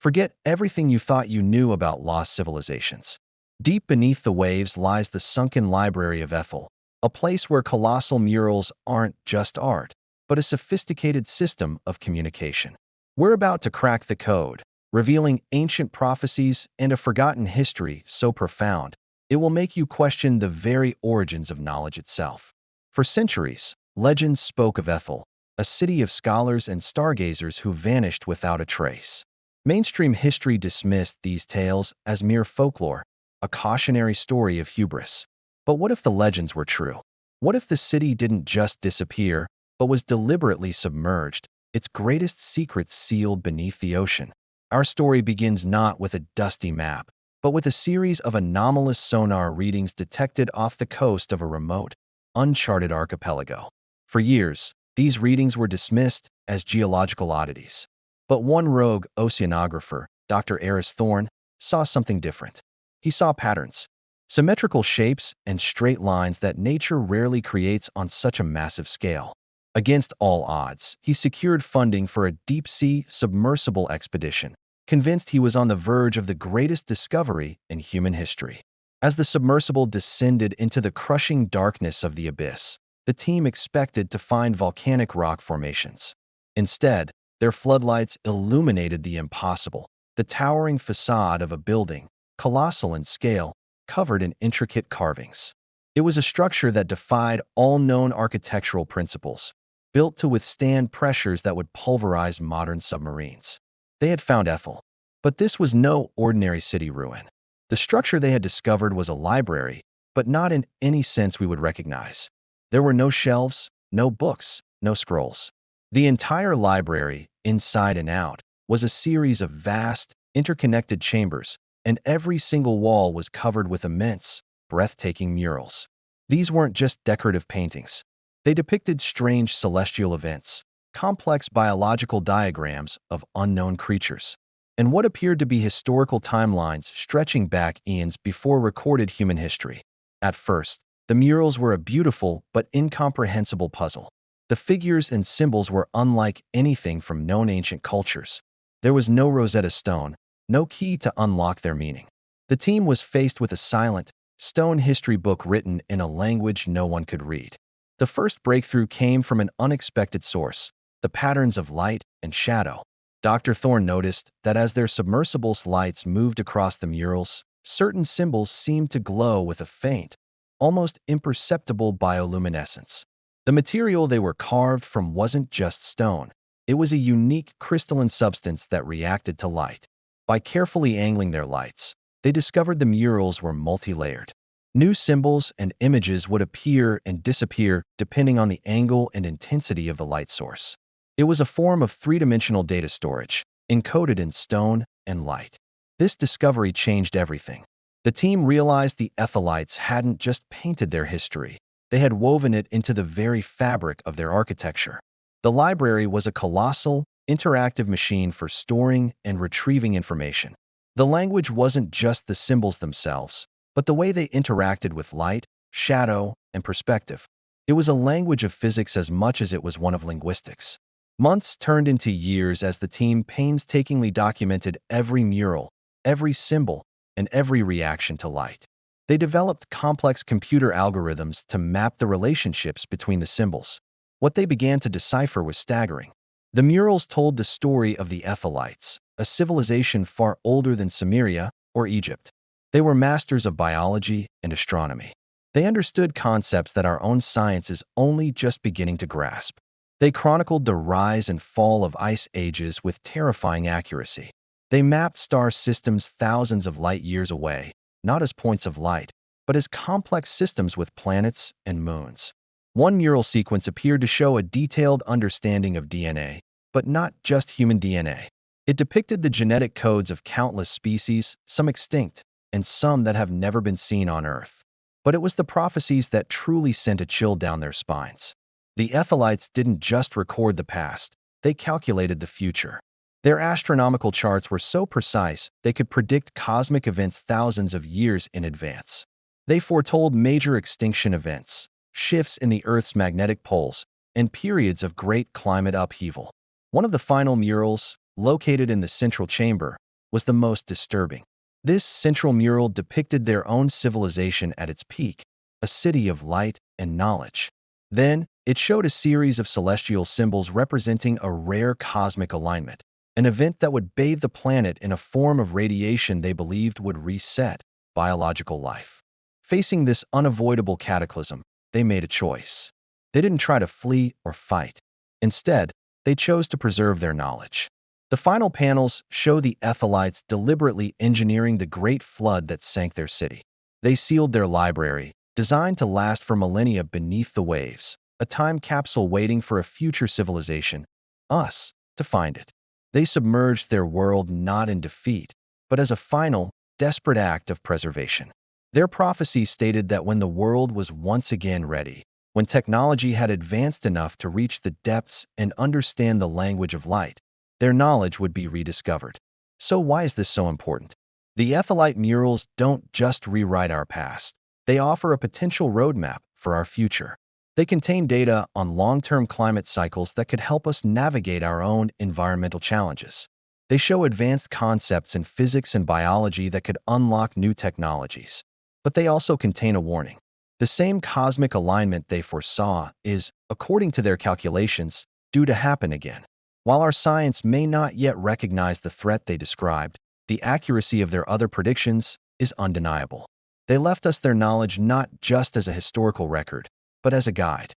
Forget everything you thought you knew about lost civilizations. Deep beneath the waves lies the sunken library of Ethel, a place where colossal murals aren't just art, but a sophisticated system of communication. We're about to crack the code, revealing ancient prophecies and a forgotten history so profound, it will make you question the very origins of knowledge itself. For centuries, legends spoke of Ethel, a city of scholars and stargazers who vanished without a trace. Mainstream history dismissed these tales as mere folklore, a cautionary story of hubris. But what if the legends were true? What if the city didn't just disappear, but was deliberately submerged, its greatest secrets sealed beneath the ocean? Our story begins not with a dusty map, but with a series of anomalous sonar readings detected off the coast of a remote, uncharted archipelago. For years, these readings were dismissed as geological oddities. But one rogue oceanographer, Dr. Eris Thorne, saw something different. He saw patterns, symmetrical shapes, and straight lines that nature rarely creates on such a massive scale. Against all odds, he secured funding for a deep-sea submersible expedition, convinced he was on the verge of the greatest discovery in human history. As the submersible descended into the crushing darkness of the abyss, the team expected to find volcanic rock formations. Instead, their floodlights illuminated the impossible, the towering facade of a building, colossal in scale, covered in intricate carvings. It was a structure that defied all known architectural principles, built to withstand pressures that would pulverize modern submarines. They had found Ethel, but this was no ordinary city ruin. The structure they had discovered was a library, but not in any sense we would recognize. There were no shelves, no books, no scrolls. The entire library, inside and out, was a series of vast, interconnected chambers, and every single wall was covered with immense, breathtaking murals. These weren't just decorative paintings. They depicted strange celestial events, complex biological diagrams of unknown creatures, and what appeared to be historical timelines stretching back eons before recorded human history. At first, the murals were a beautiful but incomprehensible puzzle. The figures and symbols were unlike anything from known ancient cultures. There was no Rosetta Stone, no key to unlock their meaning. The team was faced with a silent, stone history book written in a language no one could read. The first breakthrough came from an unexpected source, the patterns of light and shadow. Dr. Thorne noticed that as their submersible's lights moved across the murals, certain symbols seemed to glow with a faint, almost imperceptible bioluminescence. The material they were carved from wasn't just stone. It was a unique crystalline substance that reacted to light. By carefully angling their lights, they discovered the murals were multi-layered. New symbols and images would appear and disappear depending on the angle and intensity of the light source. It was a form of three-dimensional data storage, encoded in stone and light. This discovery changed everything. The team realized the Ethelites hadn't just painted their history. They had woven it into the very fabric of their architecture. The library was a colossal, interactive machine for storing and retrieving information. The language wasn't just the symbols themselves, but the way they interacted with light, shadow, and perspective. It was a language of physics as much as it was one of linguistics. Months turned into years as the team painstakingly documented every mural, every symbol, and every reaction to light. They developed complex computer algorithms to map the relationships between the symbols. What they began to decipher was staggering. The murals told the story of the Ethelites, a civilization far older than Sumeria or Egypt. They were masters of biology and astronomy. They understood concepts that our own science is only just beginning to grasp. They chronicled the rise and fall of ice ages with terrifying accuracy. They mapped star systems thousands of light years away, not as points of light, but as complex systems with planets and moons. One mural sequence appeared to show a detailed understanding of DNA, but not just human DNA. It depicted the genetic codes of countless species, some extinct, and some that have never been seen on Earth. But it was the prophecies that truly sent a chill down their spines. The Ethelites didn't just record the past, they calculated the future. Their astronomical charts were so precise they could predict cosmic events thousands of years in advance. They foretold major extinction events, shifts in the Earth's magnetic poles, and periods of great climate upheaval. One of the final murals, located in the central chamber, was the most disturbing. This central mural depicted their own civilization at its peak, a city of light and knowledge. Then, it showed a series of celestial symbols representing a rare cosmic alignment, an event that would bathe the planet in a form of radiation they believed would reset biological life. Facing this unavoidable cataclysm, they made a choice. They didn't try to flee or fight. Instead, they chose to preserve their knowledge. The final panels show the Ethelites deliberately engineering the great flood that sank their city. They sealed their library, designed to last for millennia beneath the waves, a time capsule waiting for a future civilization, us, to find it. They submerged their world not in defeat, but as a final, desperate act of preservation. Their prophecy stated that when the world was once again ready, when technology had advanced enough to reach the depths and understand the language of light, their knowledge would be rediscovered. So why is this so important? The Ethelite murals don't just rewrite our past. They offer a potential roadmap for our future. They contain data on long-term climate cycles that could help us navigate our own environmental challenges. They show advanced concepts in physics and biology that could unlock new technologies. But they also contain a warning. The same cosmic alignment they foresaw is, according to their calculations, due to happen again. While our science may not yet recognize the threat they described, the accuracy of their other predictions is undeniable. They left us their knowledge not just as a historical record, but as a guide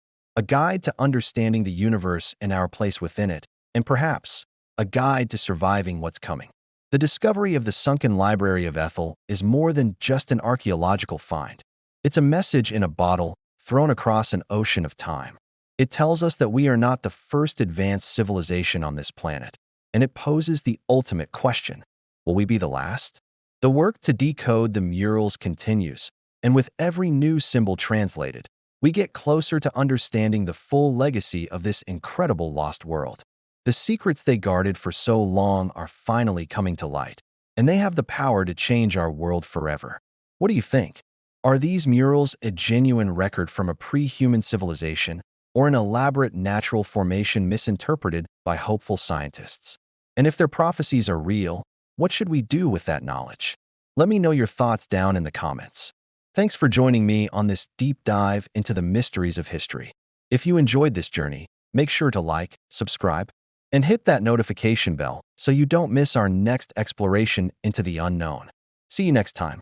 to understanding the universe and our place within it, and perhaps a guide to surviving what's coming. The discovery of the sunken library of Ethel is more than just an archaeological find. It's a message in a bottle thrown across an ocean of time. It tells us that we are not the first advanced civilization on this planet, and it poses the ultimate question: will we be the last? The work to decode the murals continues, and with every new symbol translated, we get closer to understanding the full legacy of this incredible lost world. The secrets they guarded for so long are finally coming to light, and they have the power to change our world forever. What do you think? Are these murals a genuine record from a pre-human civilization, or an elaborate natural formation misinterpreted by hopeful scientists? And if their prophecies are real, what should we do with that knowledge? Let me know your thoughts down in the comments. Thanks for joining me on this deep dive into the mysteries of history. If you enjoyed this journey, make sure to like, subscribe, and hit that notification bell so you don't miss our next exploration into the unknown. See you next time.